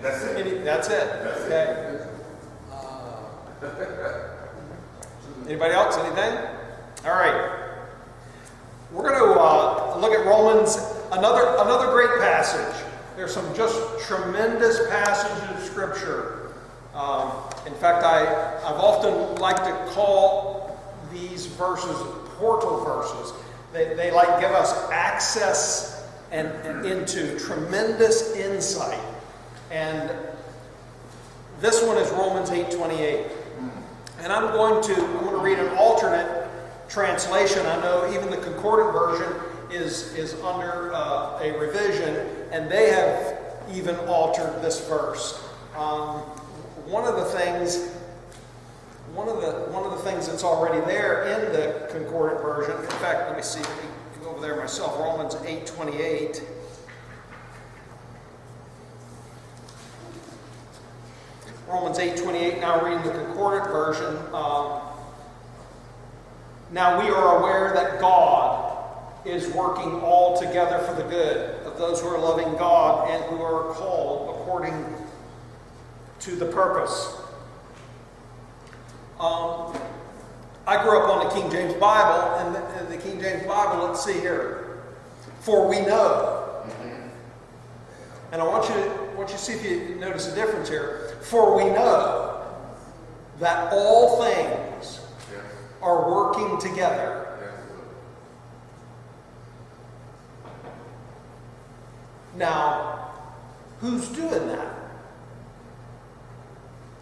That's it. That's it. That's okay. Anybody else? Anything? All right. We're going to look at Romans, another great passage. There's some just tremendous passages of Scripture. In fact, I've often liked to call these verses portal verses. They like give us access and into tremendous insight. And this one is Romans 8:28. And I'm going to read an alternate translation. I know even the concordant version is under a revision, and they have even altered this verse. One of the things that's already there in the concordant version. In fact, let me see. Let me go over there myself. Romans 8:28. Romans 8:28. Now reading the concordant version. Now we are aware that God is working all together for the good of those who are loving God and who are called according to the purpose. I grew up on the King James Bible, and the King James Bible, let's see here. For we know. And I want you to see if you notice a difference here. For we know that all things are working together. Now, who's doing that?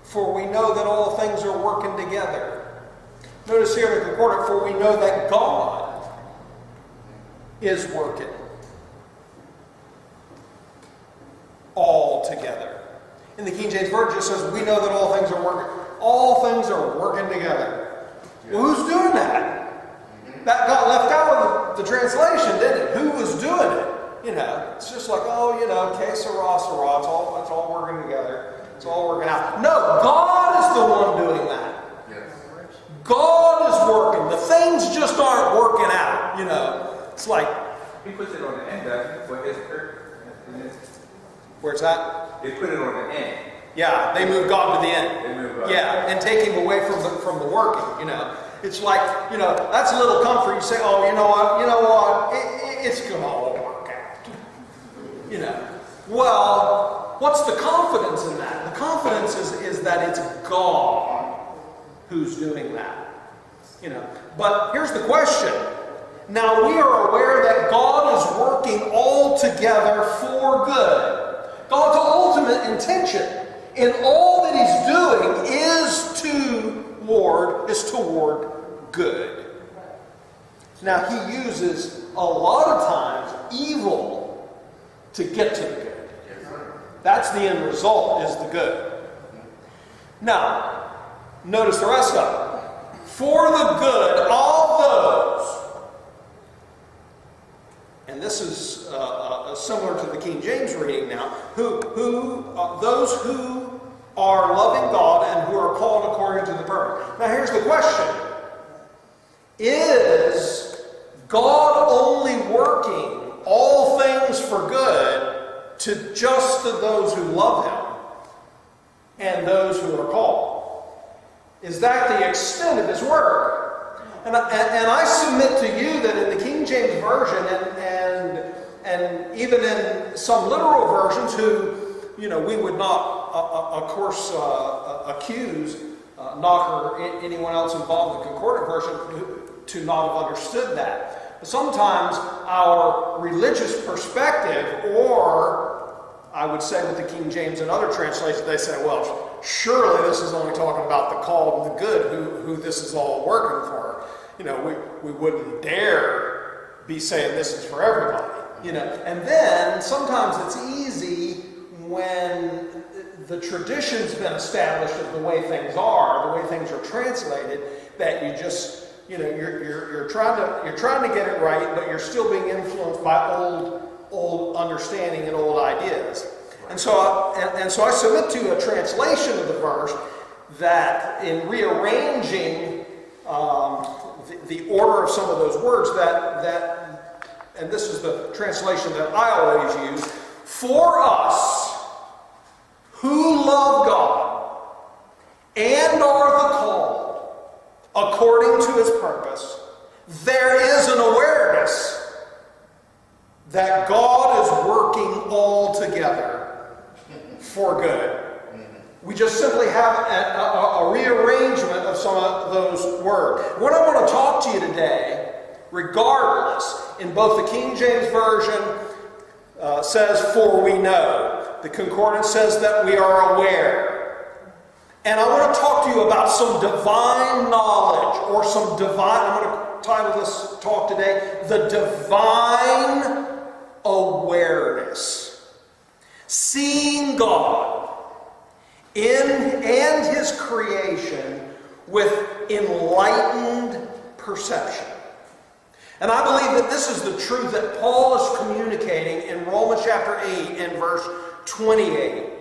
For we know that all things are working together. Notice here in the concordant, for we know that God is working all together. In the King James Version, it says, we know that all things are working. All things are working together. Well, who's doing that? That got left out of the translation, didn't it? Who was doing it? It's just like, que sera, sera. It's all working together. It's all working out. No, God is the one doing that. God is working. The things just aren't working out. It's like... He puts it on the end, for his purpose. Where's that? They put it on the end. Yeah, they move God to the end. They move God. Yeah, and take him away from the working, It's like, that's a little comfort. You say, oh, you know what? It's going to all work out. Well, what's the confidence in that? The confidence is that it's God who's doing that. But here's the question. Now we are aware that God is working all together for good. God's ultimate intention in all that He's doing is toward good. Now He uses a lot of times evil to get to the good. That's the end result, is the good. Now, notice the rest of it. For the good of those, and this is similar to the King James reading now, those who are loving God and who are called according to the purpose. Now here's the question. Is God only working all things for good to just to those who love Him and those who are called? Is that the extent of His work? And I submit to you that in the King James Version and even in some literal versions who, we would not, of course, accuse Knock or anyone else involved in the concordant version to not have understood that. But sometimes our religious perspective, or I would say with the King James and other translations, they say, well, surely this is only talking about the called and the good, who this is all working for. We wouldn't dare be saying this is for everybody. And then sometimes it's easy when the tradition's been established of the way things are, the way things are translated, that you just, you're trying to get it right, but you're still being influenced by old understanding and old ideas. And so I submit to you a translation of the verse that in rearranging the order of some of those words and this is the translation that I always use, for us according to his purpose, there is an awareness that God is working all together for good. We just simply have a rearrangement of some of those words. What I want to talk to you today, regardless, in both the King James Version says, "for we know." The Concordance says that we are aware. And I want to talk to you about some divine knowledge, or some divine, I'm going to title this talk today, "The Divine Awareness." Seeing God and his creation with enlightened perception. And I believe that this is the truth that Paul is communicating in Romans chapter 8 and verse 28.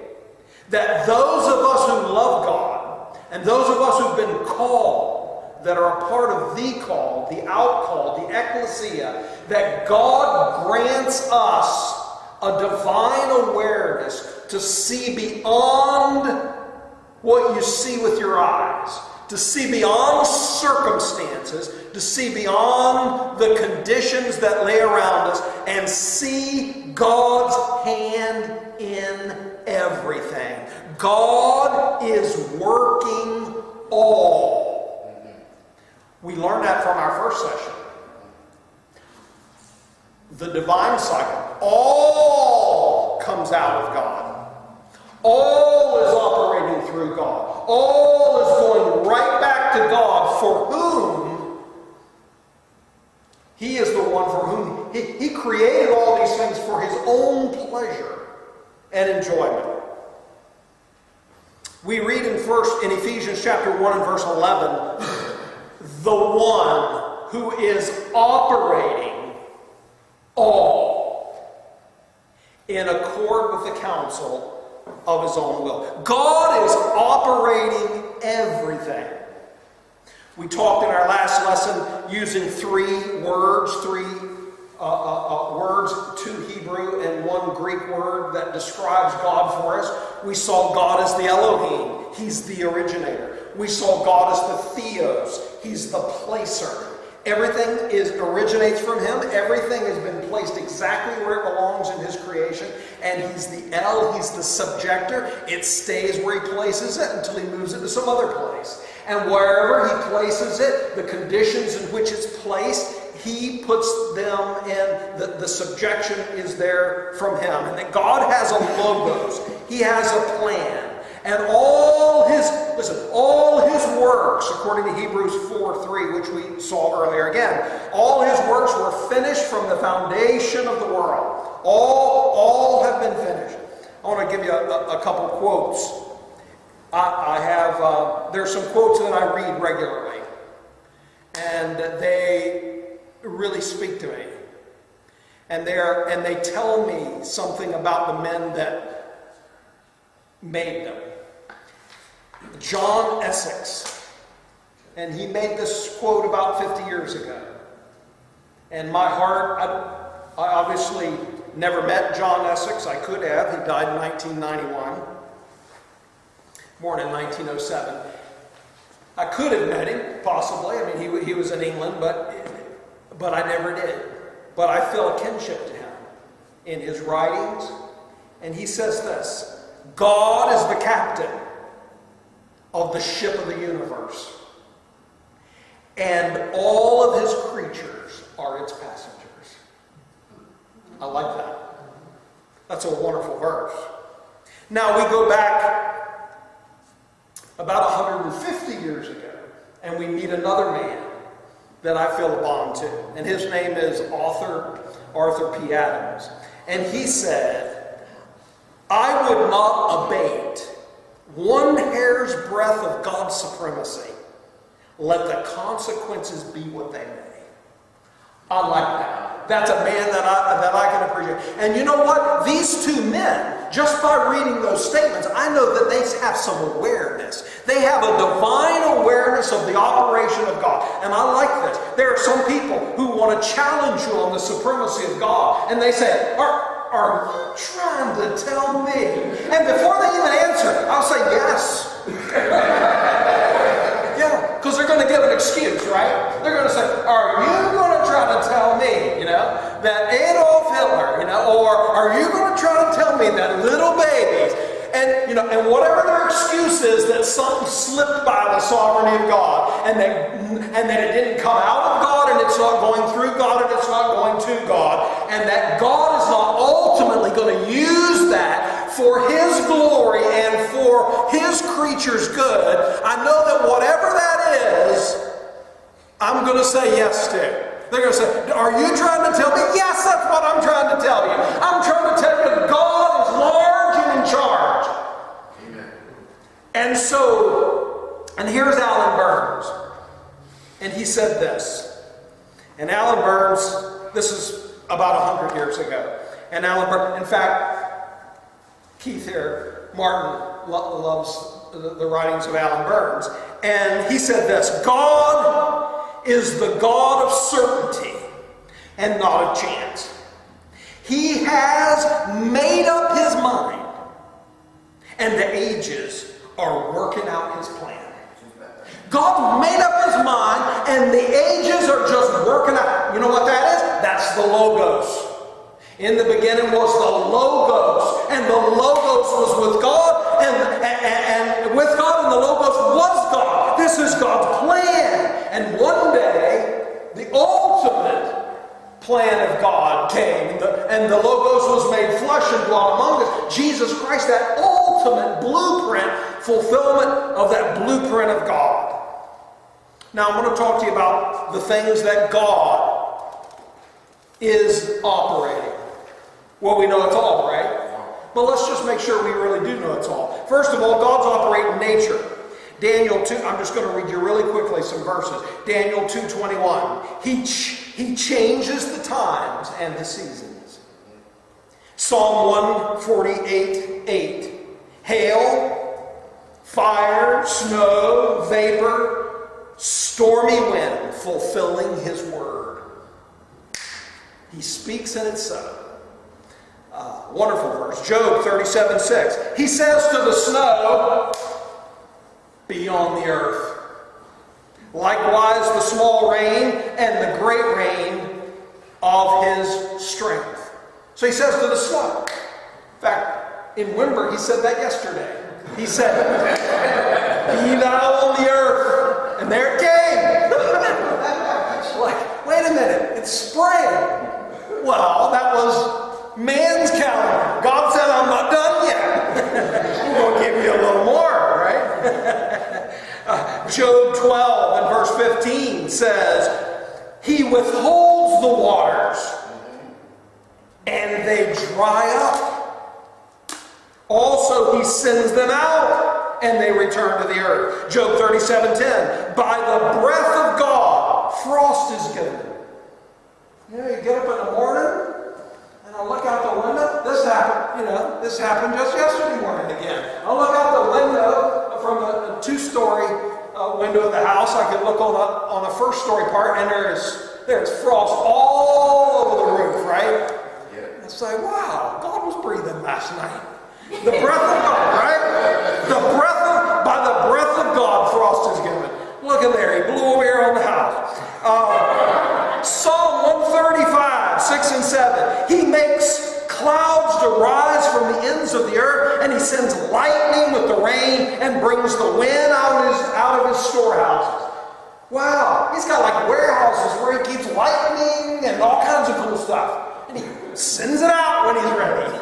That those of us who love God, and those of us who've been called, that are a part of the call, the outcall, the ecclesia, that God grants us a divine awareness to see beyond what you see with your eyes, to see beyond circumstances, to see beyond the conditions that lay around us, and see God's hand in everything. God is working all. We learned that from our first session. The divine cycle. All comes out of God. All is operating through God. All is going right back to God, for whom He is the one for whom He created all these things for His own pleasure and enjoyment. We read in Ephesians chapter 1 and verse 11, the one who is operating all in accord with the counsel of His own will. God is operating everything. We talked in our last lesson using three words, two Hebrew and one Greek word that describes God for us. We saw God as the Elohim. He's the originator. We saw God as the Theos. He's the placer. Everything originates from Him. Everything has been placed exactly where it belongs in His creation. And He's the El, He's the subjector. It stays where He places it until He moves it to some other place. And wherever He places it, the conditions in which it's placed, He puts them in. The subjection is there from Him. And that God has a logos. He has a plan. And all His works, according to Hebrews 4:3, which we saw earlier again, all His works were finished from the foundation of the world. All have been finished. I want to give you a couple quotes. There's some quotes that I read regularly, and they really speak to me. And they tell me something about the men that made them. John Essex, and he made this quote about 50 years ago. And my heart, I obviously never met John Essex. I could have. He died in 1991, born in 1907. I could have met him, possibly. I mean, he was in England, but I never did. But I feel a kinship to him in his writings. And he says this: God is the captain of the ship of the universe, and all of His creatures are its passengers. I like that. That's a wonderful verse. Now we go back about 150 years ago, and we meet another man that I feel a bond to, and his name is Arthur P. Adams. And he said, "I would not abate one hair's breadth of God's supremacy, let the consequences be what they may." I like that. That's a man that I can appreciate. And you know what? These two men, just by reading those statements, I know that they have some awareness. They have a divine awareness of the operation of God. And I like this. There are some people who want to challenge you on the supremacy of God. And they say, are you trying to tell me? And before they even answer, I'll say yes. Yeah, because they're going to give an And whatever their excuse is that something slipped by the sovereignty of God, and that it didn't come out of God, and it's not going through God, and it's not going to God, and that God is not ultimately going to use that for His glory and for His creatures' good, I know that whatever that is, I'm going to say yes to. They're going to say, are you trying to tell me? Yes, that's what I'm trying to tell you. I'm trying to tell you that God is large and in charge. Amen. And here's Alan Burns. And he said this. And Alan Burns, this is about 100 years ago. And Alan Burns, in fact, Keith here, Martin, loves the writings of Alan Burns. And he said this, God is the God of certainty and not of chance. He has made up His mind, and the ages are working out His plan. God made up His mind, and the ages are just working out. You know what that is? That's the Logos. In the beginning was the Logos, and the Logos was with God, and with God, and the Logos was God. This is God's plan. And one day, the ultimate plan of God came, and the Logos was made flesh and dwelt among us. Jesus Christ, that ultimate blueprint, fulfillment of that blueprint of God. Now, I'm going to talk to you about the things that God is operating. Well, we know it's all, right? But let's just make sure we really do know it's all. First of all, God's operating nature. Daniel 2, I'm just going to read you really quickly some verses. Daniel 2:21. He changes the times and the seasons. Psalm 148:8. Hail, fire, snow, vapor, stormy wind, fulfilling His word. He speaks and it's so. Wonderful verse. Job 37:6. He says to the snow, be on the earth. Likewise the small rain and the great rain of His strength. So He says to the snow. In fact, in Wimber He said that yesterday. He said, be thou on the earth. And there it came. Like, wait a minute, it's spring. Well, that was man's calendar. God said, I'm not done yet. I'm going to give you a little more, right? Job 12 and verse 15 says, He withholds the waters, and they dry up. Also, He sends them out, and they return to the earth. Job 37:10, by the breath of God, frost is given. You know, you get up in the morning, and I look out the window. This happened just yesterday morning again. I look out the window from a two-story window of the house. I could look on the first-story part, and there's frost all over the roof, right? Yeah. It's like, wow, God was breathing last night. The breath of God, right? By the breath of God, frost is given. Look at there, He blew over here on the house. Psalm 135, 6 and 7. He makes clouds to rise from the ends of the earth, and He sends lightning with the rain and brings the wind out of His storehouses. Wow, He's got like warehouses where He keeps lightning and all kinds of cool stuff. And He sends it out when He's ready.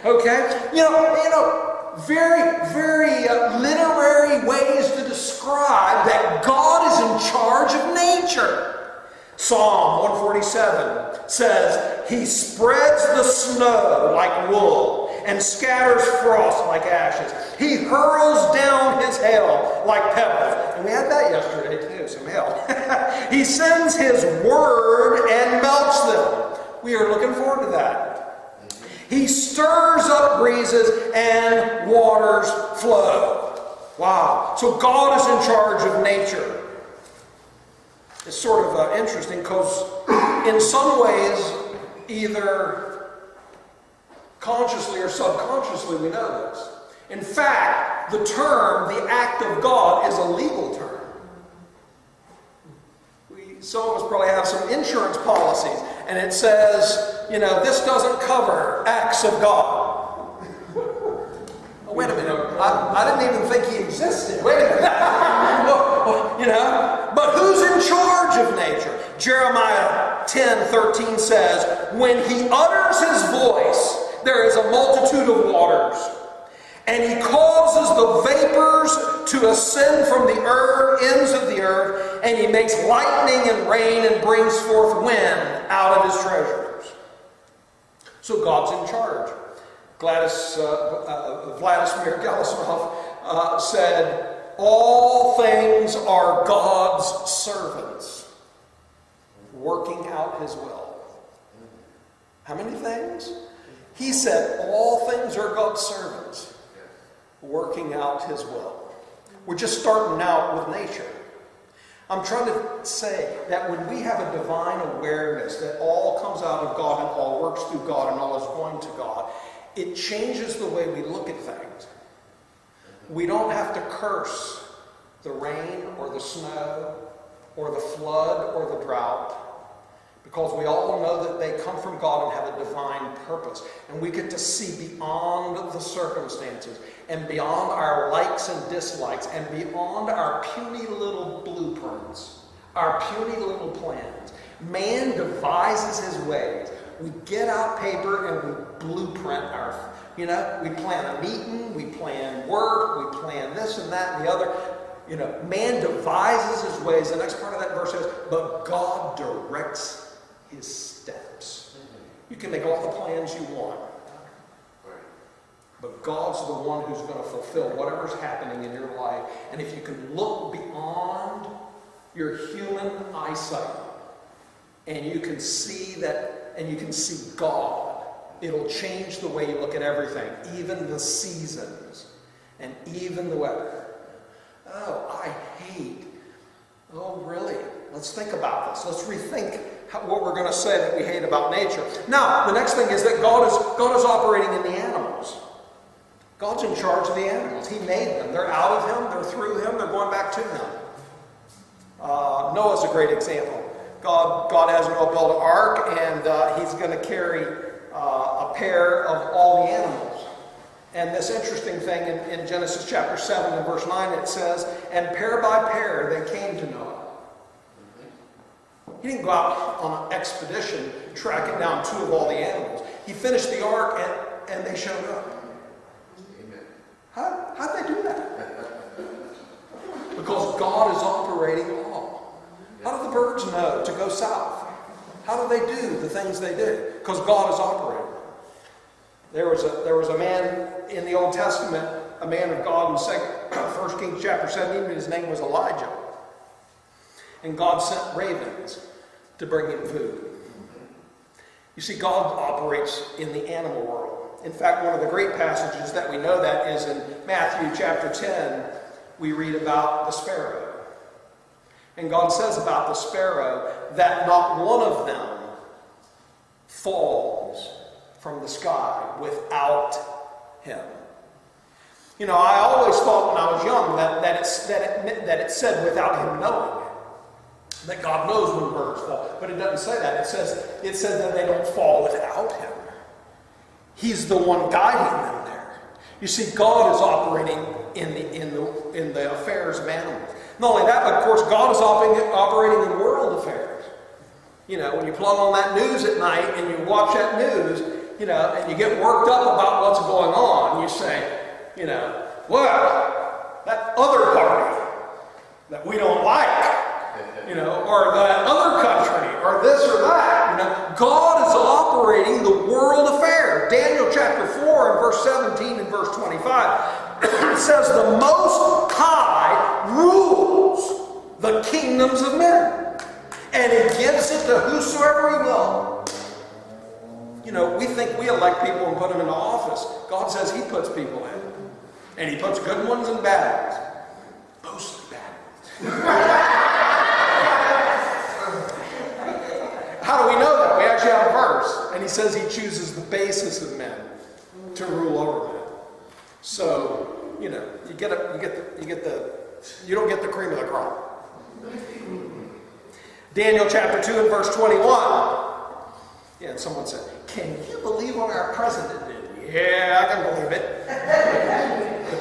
Okay? You know, very, very literary ways to describe that God is in charge of nature. Psalm 147 says, He spreads the snow like wool and scatters frost like ashes. He hurls down His hail like pebbles. And we had that yesterday too, some hail. He sends His word and melts them. We are looking forward to that. He stirs up breezes and waters flow. Wow. So God is in charge of nature. It's sort of interesting because in some ways, either consciously or subconsciously, we know this. In fact, the term, the act of God, is a legal term. Some of us probably have some insurance policies, and it says, this doesn't cover acts of God. Oh, wait a minute. I didn't even think he existed. Wait a minute. But who's in charge of nature? Jeremiah 10:13 says, when he utters his voice, there is a multitude of waters. And he causes the vapors to ascend from the ends of the earth, and he makes lightning and rain and brings forth wind out of his treasures. So God's in charge. Vladimir Gelsomov said, all things are God's servants, working out his will. How many things? He said, all things are God's servants, working out his will. We're just starting out with nature. I'm trying to say that when we have a divine awareness that all comes out of God and all works through God and all is going to God, it changes the way we look at things. We don't have to curse the rain or the snow or the flood or the drought, because we all know that they come from God and have a divine purpose. And we get to see beyond the circumstances and beyond our likes and dislikes and beyond our puny little blueprints, our puny little plans. Man devises his ways. We get out paper and we blueprint we plan a meeting, we plan work, we plan this and that and the other. Man devises his ways. The next part of that verse says, but God directs his steps. You can make all the plans you want, but God's the one who's going to fulfill whatever's happening in your life. And if you can look beyond your human eyesight and you can see that, and you can see God, it'll change the way you look at everything, even the seasons and even the weather. Oh, really? Let's think about this. Let's rethink what we're going to say that we hate about nature. Now, the next thing is that God is operating in the animals. God's in charge of the animals. He made them. They're out of him. They're through him. They're going back to him. Noah's a great example. God has Noah build an ark, and he's going to carry a pair of all the animals. And this interesting thing in Genesis chapter 7 and verse 9, it says, and pair by pair they came to Noah. He didn't go out on an expedition tracking down two of all the animals. He finished the ark and they showed up. Amen. How'd they do that? Because God is operating all. How do the birds know to go south? How do they do the things they do? Because God is operating. There was a man in the Old Testament, a man of God in 1 Kings chapter 17, his name was Elijah. And God sent ravens to bring him food. You see, God operates in the animal world. In fact, one of the great passages that we know that is in Matthew chapter 10. We read about the sparrow. And God says about the sparrow that not one of them falls from the sky without him. I always thought when I was young that it said without him knowing. That God knows when birds fall. But it doesn't say that. It says that they don't fall without him. He's the one guiding them there. You see, God is operating in the affairs of animals. Not only that, but of course, God is operating in world affairs. When you plug on that news at night and you watch that news, and you get worked up about what's going on, you say, well, that other party that we don't like, or that other country, or this or that. God is operating the world affair. Daniel chapter 4 and verse 17 and verse 25, it says, the Most High rules the kingdoms of men, and he gives it to whosoever he will. We think we elect people and put them into office. God says he puts people in. And he puts good ones and bad ones. Mostly bad ones. How do we know that? We actually have a verse. And he says he chooses the basest of men to rule over men. So, you don't get the cream of the crop. Daniel chapter 2 and verse 21. And someone said, can you believe what our president did? Yeah, I can believe it.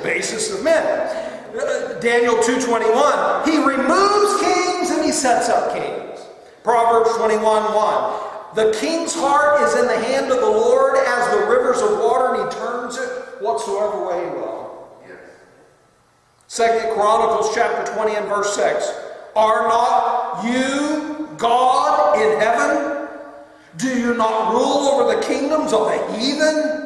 basest of men. Daniel 2:21, he removes kings and he sets up kings. Proverbs 21:1, the king's heart is in the hand of the Lord as the rivers of water, and he turns it whatsoever way he will. Yes. 2 Chronicles chapter 20 and verse 6, are not you God in heaven? Do you not rule over the kingdoms of the heathen?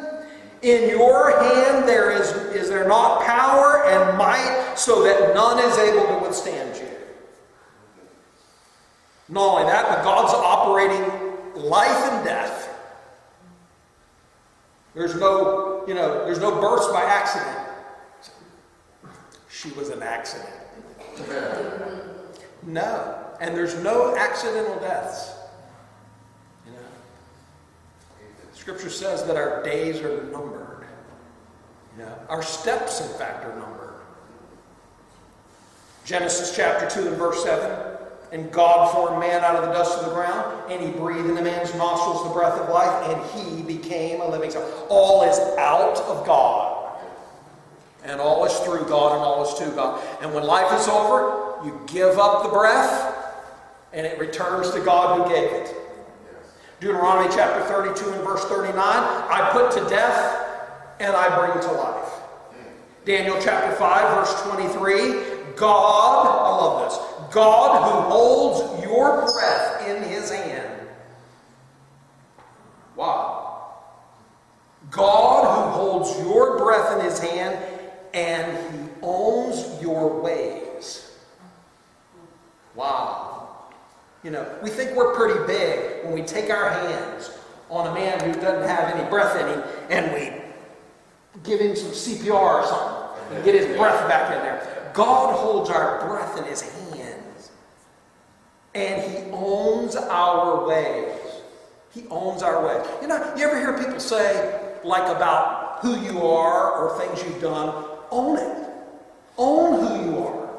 In your hand there is there not power and might, so that none is able to withstand you? Not only that, but God's operating life and death. There's no births by accident. She was an accident. No. And there's no accidental deaths. Scripture says that our days are numbered. Our steps, in fact, are numbered. Genesis chapter 2 and verse 7. And God formed man out of the dust of the ground, and he breathed in the man's nostrils the breath of life, and he became a living soul. All is out of God. And all is through God, and all is to God. And when life is over, you give up the breath, and it returns to God who gave it. Deuteronomy chapter 32 and verse 39, I put to death and I bring to life. Daniel chapter 5 verse 23, God, I love this, God who holds your breath in his hand. Wow. God who holds your breath in his hand, and he owns your ways. Wow. We think we're pretty big when we take our hands on a man who doesn't have any breath in him and we give him some CPR or something and get his breath back in there. God holds our breath in his hands, and he owns our ways. He owns our ways. You ever hear people say, like about who you are or things you've done, own it. Own who you are.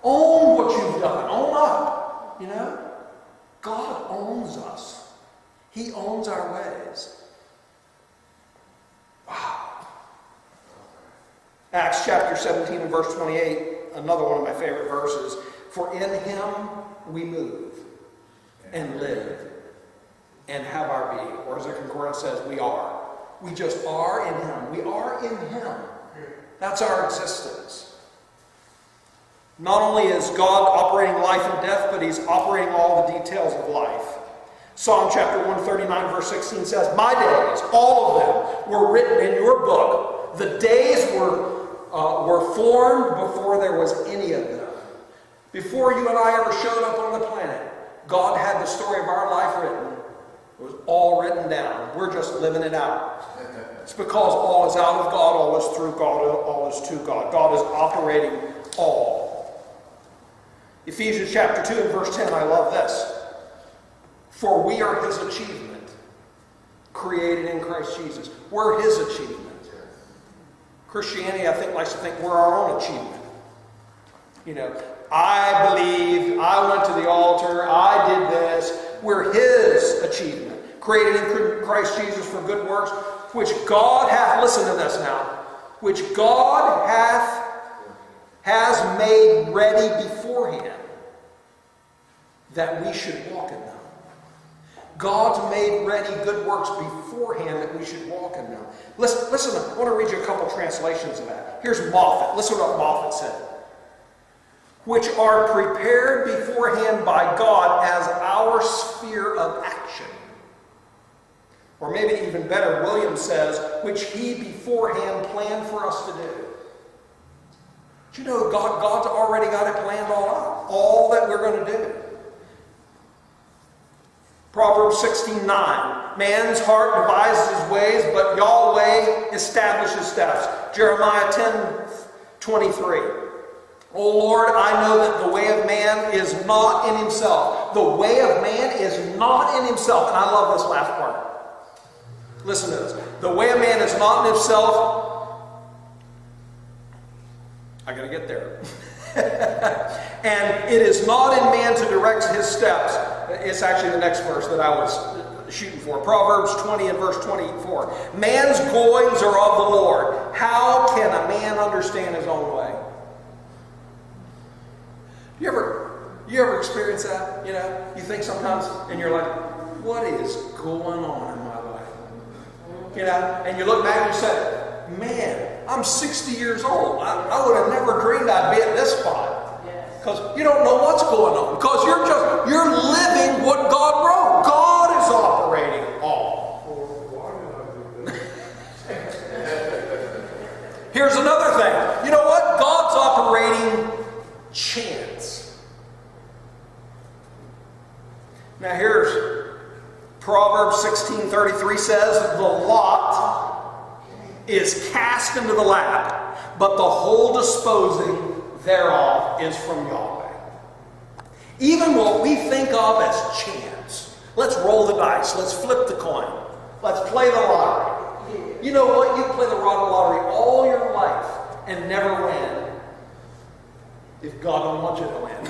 Own what you've done. Own up. God owns us. He owns our ways. Wow. Acts chapter 17 and verse 28, another one of my favorite verses. For in him we move and live and have our being. Or as the concordance says, we are. We just are in him. We are in him. That's our existence. Not only is God operating life and death, but he's operating all the details of life. Psalm chapter 139 verse 16 says, my days, all of them, were written in your book. The days were formed before there was any of them. Before you and I ever showed up on the planet, God had the story of our life written. It was all written down. We're just living it out. It's because all is out of God, all is through God, all is to God. God is operating all. Ephesians chapter 2 and verse 10, I love this. For we are his achievement, created in Christ Jesus. We're his achievement. Christianity, I think, likes to think we're our own achievement. I believed, I went to the altar, I did this. We're his achievement, created in Christ Jesus for good works, which God hath, listen to this now, which God has made ready beforehand that we should walk in them. God's made ready good works beforehand that we should walk in them. Listen, I want to read you a couple translations of that. Here's Moffat. Listen to what Moffat said. Which are prepared beforehand by God as our sphere of action. Or maybe even better, William says, which he beforehand planned for us to do. Do you know God's already got it planned all out? All that we're going to do. Proverbs 16:9. Man's heart devises his ways, but Yahweh establishes steps. Jeremiah 10:23. O Lord, I know that the way of man is not in himself. The way of man is not in himself. And I love this last part. Listen to this. The way of man is not in himself. I got to get there. And it is not in man to direct his steps. It's actually the next verse that I was shooting for. Proverbs 20 and verse 24. Man's goings are of the Lord. How understand his own way. You ever experience that? You know, you think sometimes in your life, what is going on in my life? You know, and you look back and you say, man, I'm 60 years old. I would have never dreamed I'd be at this spot. Because you don't know what's going on. Because you're living what God wrote. God is operating all. Here's another thing. You know what? God's operating chance. Now here's Proverbs 16:33 says, the lot is cast into the lap, but the whole disposing thereof is from Yahweh. Even what we think of as chance. Let's roll the dice. Let's flip the coin. Let's play the lottery. You know what? You play the lottery all your life and never win if God don't want you to win.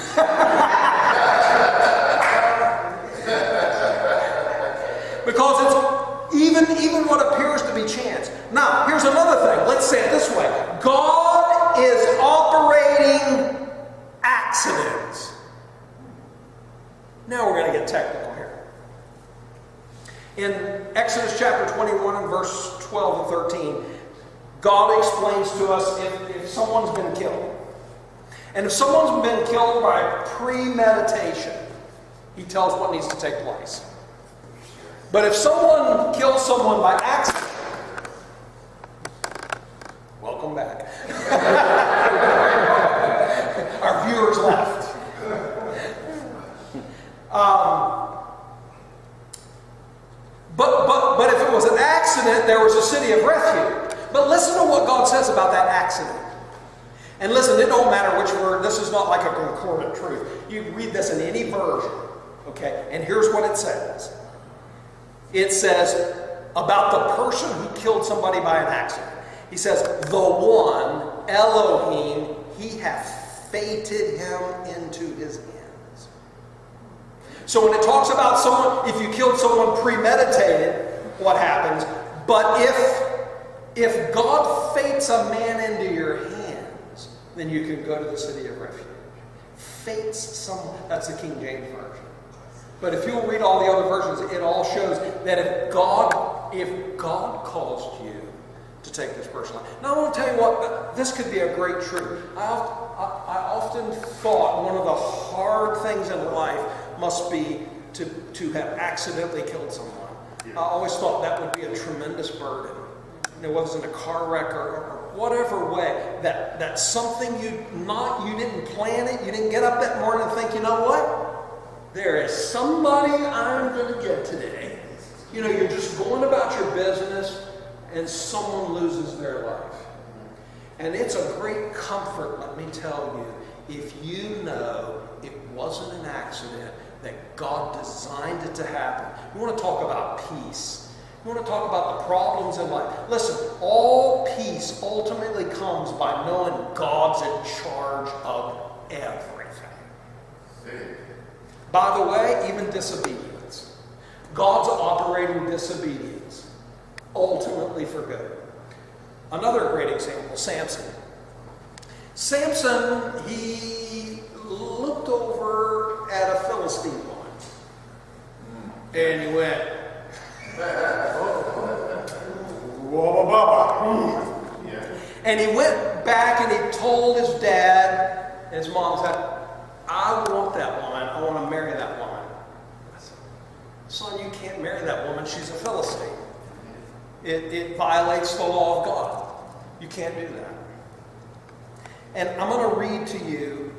Because it's even what appears to be chance. Now, here's another thing. Let's say it this way. God is operating accidents. Now we're going to get technical here. In Exodus chapter 21 and verse 12 and 13, God explains to us if someone's been killed. And if someone's been killed by premeditation, he tells what needs to take place. But if someone kills someone by accident, welcome back. Our viewers left. But if it was an accident, there was a city of refuge. But listen to what God says about that accident. And listen, it don't matter which word. This is not like a concordant truth. You read this in any version. Okay? And here's what it says. It says about the person who killed somebody by an accident. He says, the one, Elohim, he hath fated him into his hands. So when it talks about someone, if you killed someone premeditated, what happens? But if God fates a man into your hands, then you can go to the city of refuge. Fates someone, that's the King James Version. But if you'll read all the other versions, it all shows that if God caused you to take this person life. Now I want to tell you what, this could be a great truth. I often thought one of the hard things in life must be to have accidentally killed someone. I always thought that would be a tremendous burden. And it wasn't a car wreck or whatever way, that something you didn't plan it, you didn't get up that morning and think, you know what? There is somebody I'm going to get today. You know, you're just going about your business and someone loses their life. And it's a great comfort, let me tell you, if you know it wasn't an accident, that God designed it to happen. You want to talk about peace. You want to talk about the problems in life. Listen, all peace ultimately comes by knowing God's in charge of everything. By the way, even disobedience. God's operating disobedience, ultimately for good. Another great example, Samson. Samson, he looked over at a Philistine woman. And he went, and he went back and he told his dad, and his mom said, I want that woman. I want to marry that woman. I said, son, you can't marry that woman. She's a Philistine. It violates the law of God. You can't do that. And I'm going to read to you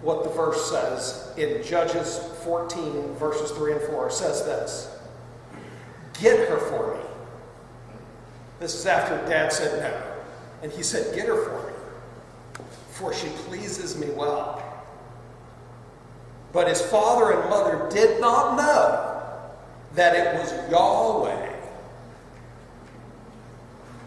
what the verse says in Judges 14, verses 3 and 4. It says this. Get her for me. This is after Dad said no. And he said, get her for me, for she pleases me well. But his father and mother did not know that it was Yahweh,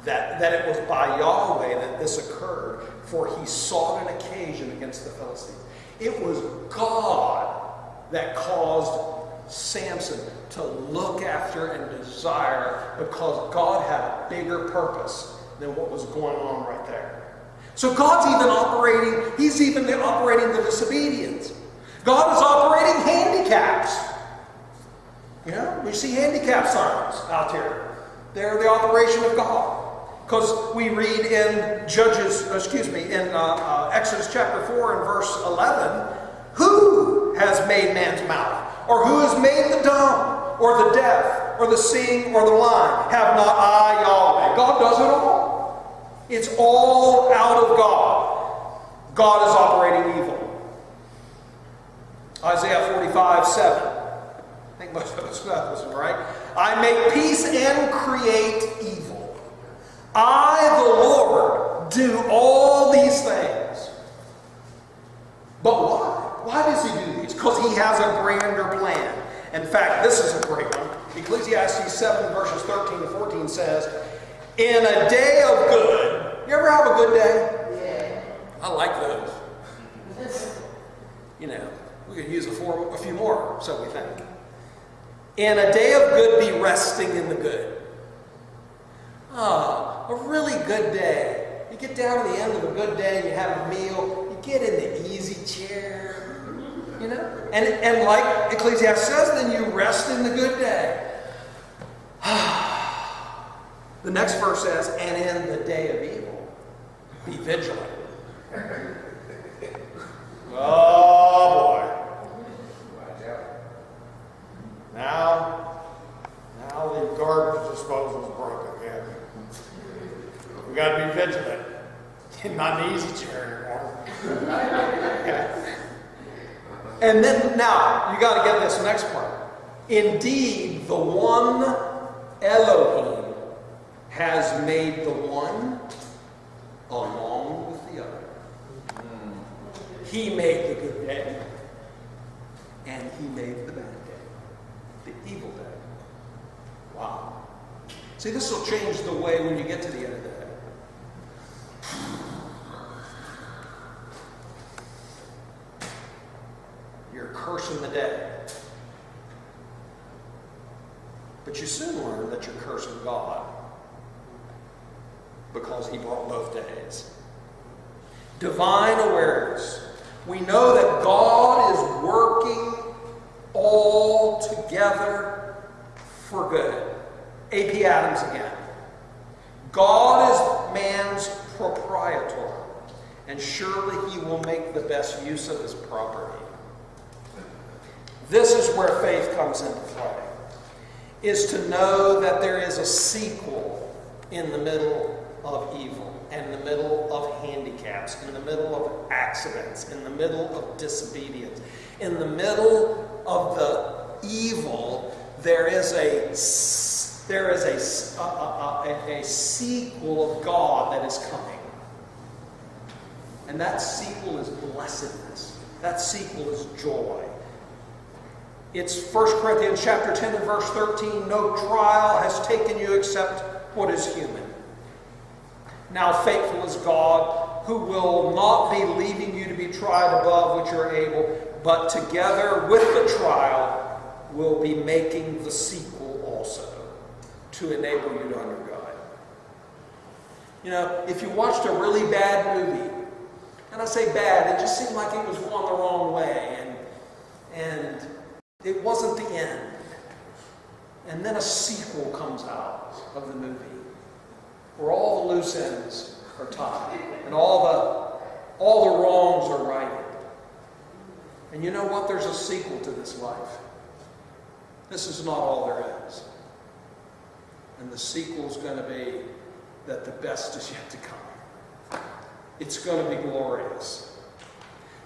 that it was by Yahweh that this occurred, for he sought an occasion against the Philistines. It was God that caused Samson to look after and desire, because God had a bigger purpose than what was going on right there. So God's even operating, he's even operating the disobedience. God is operating handicaps. You know, we see handicap signs out here. They're the operation of God. Because we read in Exodus chapter 4 and verse 11, who has made man's mouth? Or who has made the dumb, or the deaf, or the seeing, or the blind? Have not I, Yahweh? God does it all. It's all out of God. God is operating evil. Isaiah 45:7. I think most of us know this one, right? I make peace and create evil. I, the Lord, do all these things. But why? Why does he do these? Because he has a grander plan. In fact, this is a great one. Ecclesiastes 7 verses 13 to 14 says, in a day of good. You ever have a good day? Yeah. I like those. You know, we could use a few more, so we think. In a day of good, be resting in the good. A really good day. You get down to the end of a good day, you have a meal, you get in the easy chair, you know? And like Ecclesiastes says, then you rest in the good day. The next verse says, and in the day of evil, be vigilant. Oh boy. Now the garbage disposal is broken again. We got to be vigilant. Not an easy chair anymore. Yeah. And then, now, you got to get this next part. Indeed, the one Elohim has made the one along with the other. He made the good day, and he made the bad day, the evil day. Wow. See, this will change the way when you get to the end of the day. You're cursing the day. But you soon learn that you're cursing God because he brought both days. Divine awareness. We know that God is working all together for good. A.P. Adams again. God is man's proprietor, and surely he will make the best use of his property. This is where faith comes into play, is to know that there is a sequel in the middle of evil, in the middle of handicaps, in the middle of accidents, in the middle of disobedience. In the middle of the evil, there is a sequel of God that is coming. And that sequel is blessedness. That sequel is joy. It's 1 Corinthians chapter 10 and verse 13. No trial has taken you except what is human. Now faithful is God, who will not be leaving you to be tried above which you are able, but together with the trial will be making the sequel also, to enable you to undergo it. You know, if you watched a really bad movie, and I say bad, it just seemed like it was going the wrong way, and it wasn't the end. And then a sequel comes out of the movie, where all the loose ends are tied, and all the wrongs are righted. And you know what? There's a sequel to this life. This is not all there is. And the sequel is going to be that the best is yet to come. It's going to be glorious.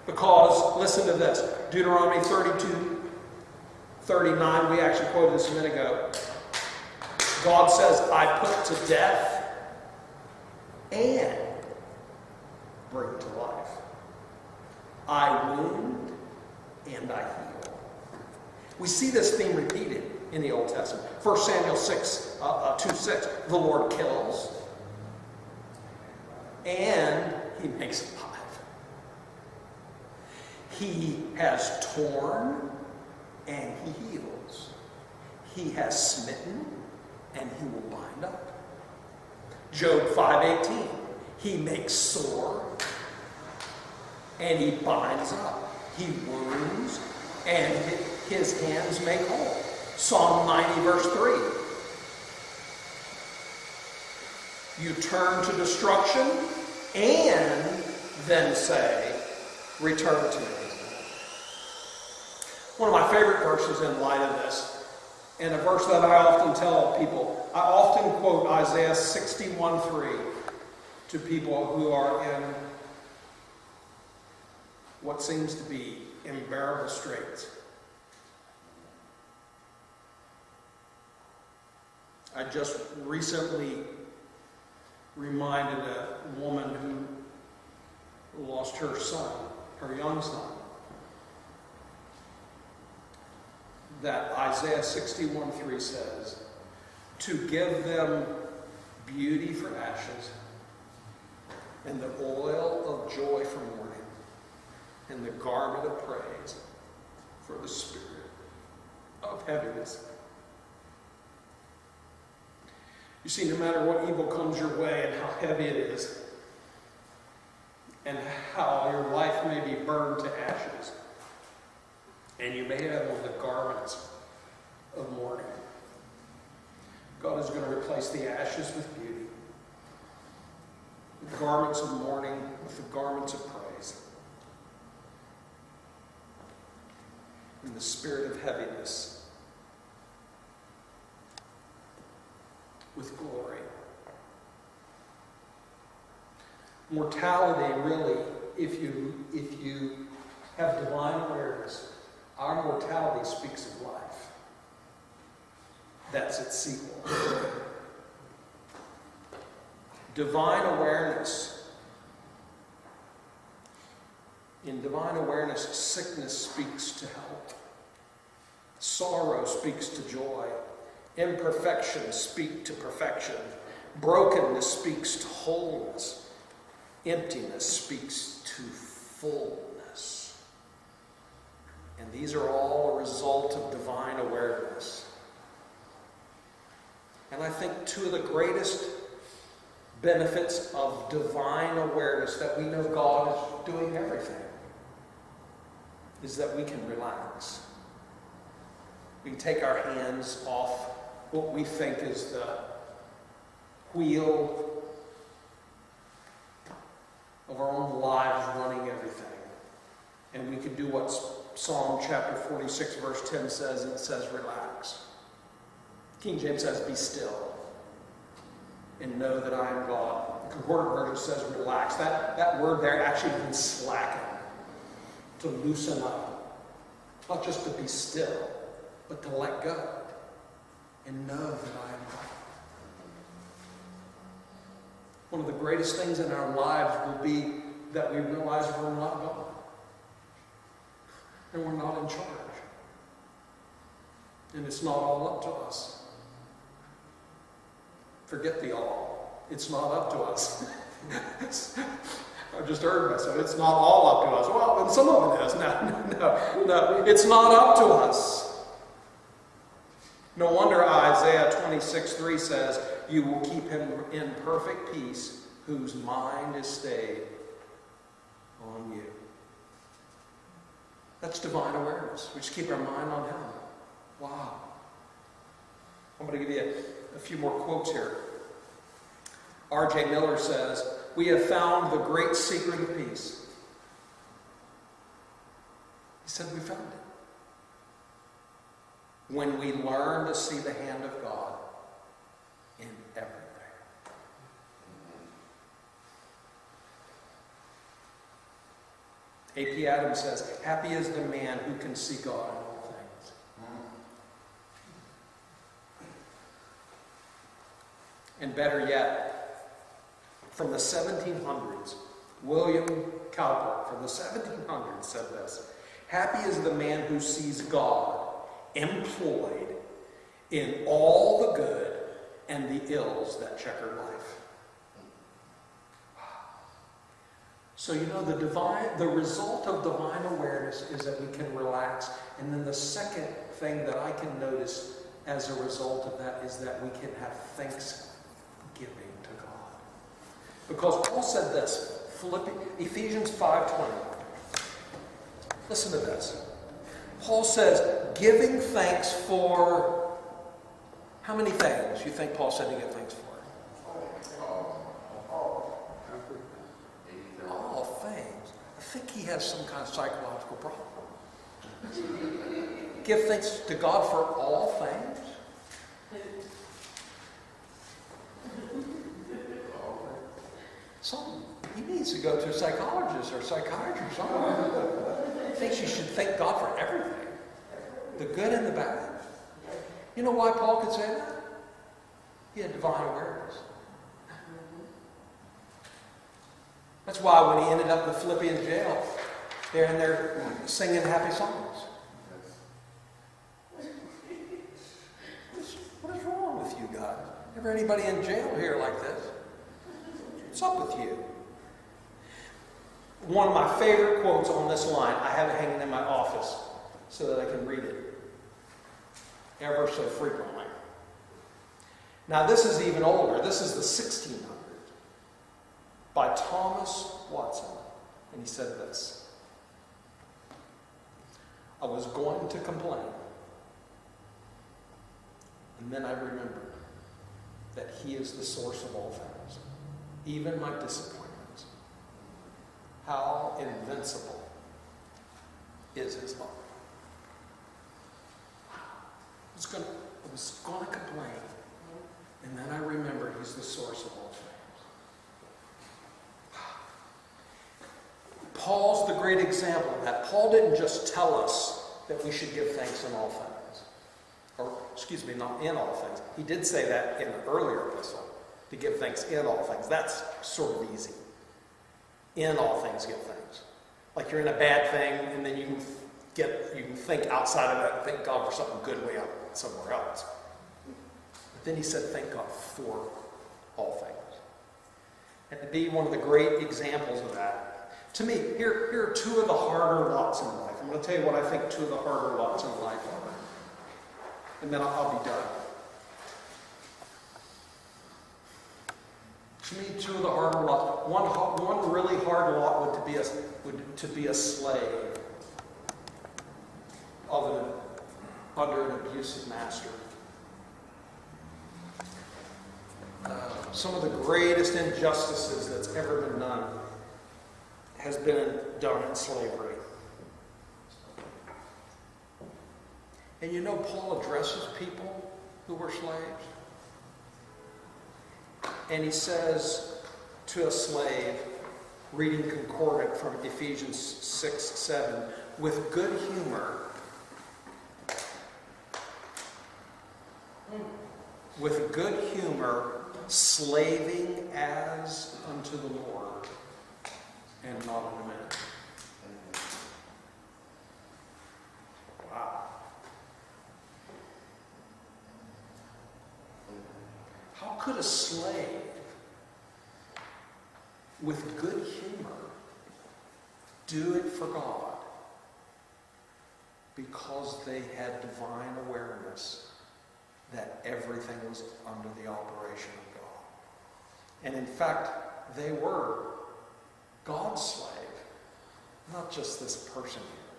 Because, listen to this, Deuteronomy 32:39, we actually quoted this a minute ago. God says, I put to death and bring to life. I wound and I heal. We see this theme repeated in the Old Testament. 1 Samuel 2:6, the Lord kills and he makes alive. He has torn and he heals. He has smitten and he will bind up. Job 5:18. He makes sore and he binds up. He wounds and his hands make whole. Psalm 90 verse 3. You turn to destruction and then say, return to me. One of my favorite verses in light of this, and a verse that I often tell people, I often quote Isaiah 61:3 to people who are in what seems to be unbearable straits. I just recently reminded a woman who lost her son, her young son, that Isaiah 61:3 says, to give them beauty for ashes, and the oil of joy for mourning, and the garment of praise for the spirit of heaviness. You see, no matter what evil comes your way and how heavy it is, and how your life may be burned to ashes, and you may have on the garments of mourning, God is going to replace the ashes with beauty, the garments of mourning with the garments of praise, and the spirit of heaviness with glory. Mortality, really, if you have divine awareness, our mortality speaks of life. That's its sequel. Divine awareness. In divine awareness, sickness speaks to health. Sorrow speaks to joy. Imperfections speak to perfection. Brokenness speaks to wholeness. Emptiness speaks to fullness. And these are all a result of divine awareness. And I think two of the greatest benefits of divine awareness, that we know God is doing everything, is that we can relax. We can take our hands off what we think is the wheel of our own lives running everything. And we can do what Psalm chapter 46 verse 10 says. It says relax. King James says be still and know that I am God. The Concordant version says relax. That word there actually means slacken, to loosen up. Not just to be still, but to let go and know that I am God. One of the greatest things in our lives will be that we realize we're not God. And we're not in charge. And it's not all up to us. Forget the all. It's not up to us. I just heard myself. It's not all up to us. Well, and some of it is. No. It's not up to us. No wonder Isaiah 26:3 says, you will keep him in perfect peace whose mind is stayed on you. That's divine awareness. We just keep our mind on him. Wow. I'm going to give you a few more quotes here. R.J. Miller says, we have found the great secret of peace. He said we found it when we learn to see the hand of God in everything. A.P. Adams says, happy is the man who can see God in all things. And better yet, from the 1700s, William Cowper from the 1700s said this, happy is the man who sees God employed in all the good and the ills that checker life. So you know, the result of divine awareness is that we can relax. And then the second thing that I can notice as a result of that is that we can have thanksgiving to God. Because Paul said this, Ephesians 5:20. Listen to this. Paul says, giving thanks for how many things you think Paul said to give thanks for? All things. I think he has some kind of psychological problem. Give thanks to God for all things? He needs to go to a psychologist or a psychiatrist or something. He thinks you should thank God for everything. The good and the bad. You know why Paul could say that? He had divine awareness. That's why when he ended up in the Philippian jail, they're in there singing happy songs. What is wrong with you guys? Ever anybody in jail here like this? What's up with you? One of my favorite quotes on this line, I have it hanging in my office so that I can read it ever so frequently. Now this is even older. This is the 1600s by Thomas Watson. And he said this: I was going to complain, and then I remembered that he is the source of all things, even my disappointments. How invincible is his love. I was going to complain, and then I remembered he's the source of all things. Paul's the great example of that. Paul didn't just tell us that we should give thanks in all things. Or, excuse me, not in all things. He did say that in the earlier epistle, to give thanks in all things. That's sort of easy. In all things, give thanks. Like you're in a bad thing, and then you can think outside of that and thank God for something good way out somewhere else. But then he said, thank God for all things. And to be one of the great examples of that, to me, here are two of the harder lots in life. I'm going to tell you what I think two of the harder lots in life are. And then I'll be done. To me, two of the harder lots. One really hard lot would to be a slave under an abusive master. Some of the greatest injustices that's ever been done has been done in slavery. And you know, Paul addresses people who were slaves. And he says to a slave, reading concordant from Ephesians 6:7, with good humor, slaving as unto the Lord, and not unto men. Wow. How could a slave with good humor do it for God? Because they had divine awareness that everything was under the operation of God. And in fact, they were God's slave, not just this person here.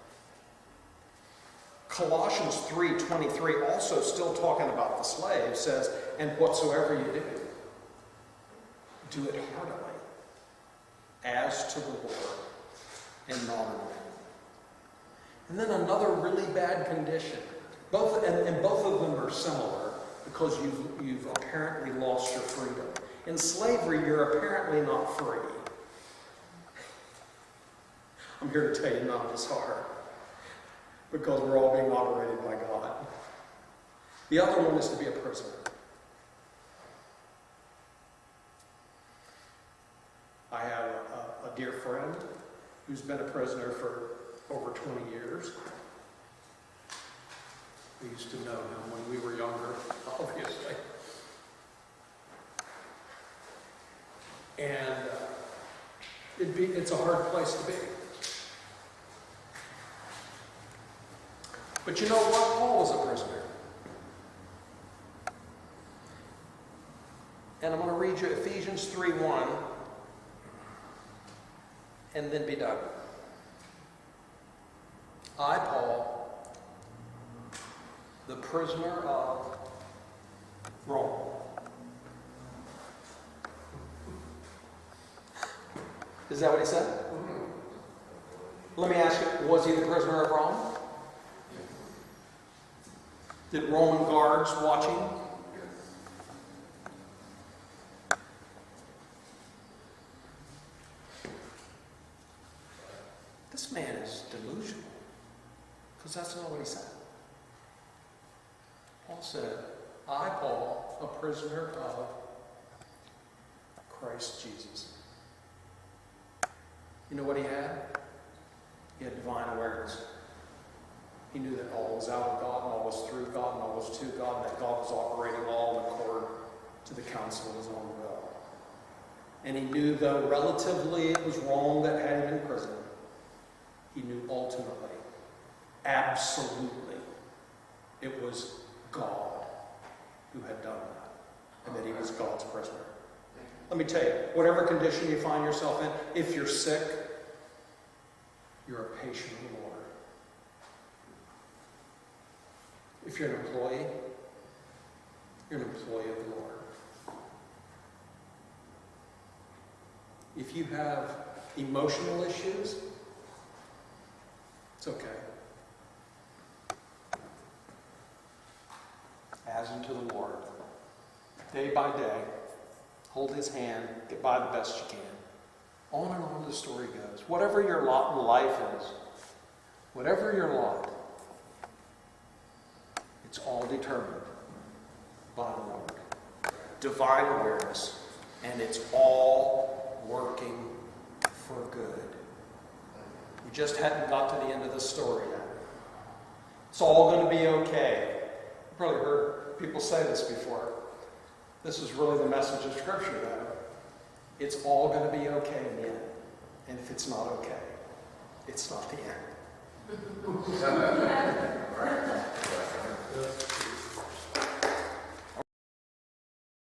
Colossians 3:23, also still talking about the slave, says, and whatsoever you do it heartily, as to the Lord, and not unto men. And then another really bad condition. Both of them are similar because you've apparently lost your freedom. In slavery, you're apparently not free. I'm here to tell you none of it's hard, because we're all being operated by God. The other one is to be a prisoner. I have a dear friend who's been a prisoner for over 20 years. We used to know him when we were younger, obviously. And it's a hard place to be. But you know what? Paul was a prisoner. And I'm going to read you Ephesians 3:1 and then be done. I, Paul, the prisoner of Rome. Is that what he said? Let me ask you, was he the prisoner of Rome? Did Roman guards watch him? This man is delusional, because that's not what he said. Paul said, I, Paul, a prisoner of Christ Jesus. You know what he had? He had divine awareness. He knew that all was out of God, and all was through God, and all was to God, and that God was operating all in accord to the counsel of his own will. And he knew, though relatively it was Rome that had him in prison, he knew ultimately, absolutely, it was God who had done that, and that he was God's prisoner. Let me tell you, whatever condition you find yourself in, if you're sick, you're a patient of the Lord. If you're an employee, you're an employee of the Lord. If you have emotional issues, it's okay. As unto the Lord, day by day, hold his hand, get by the best you can. On and on the story goes. Whatever your lot in life is, whatever your lot, it's all determined by the Lord. Divine awareness, and it's all working for good. We just hadn't got to the end of the story yet. It's all going to be okay. You've probably heard people say this before. This is really the message of Scripture, though. It's all going to be okay in the end. And if it's not okay, it's not the end.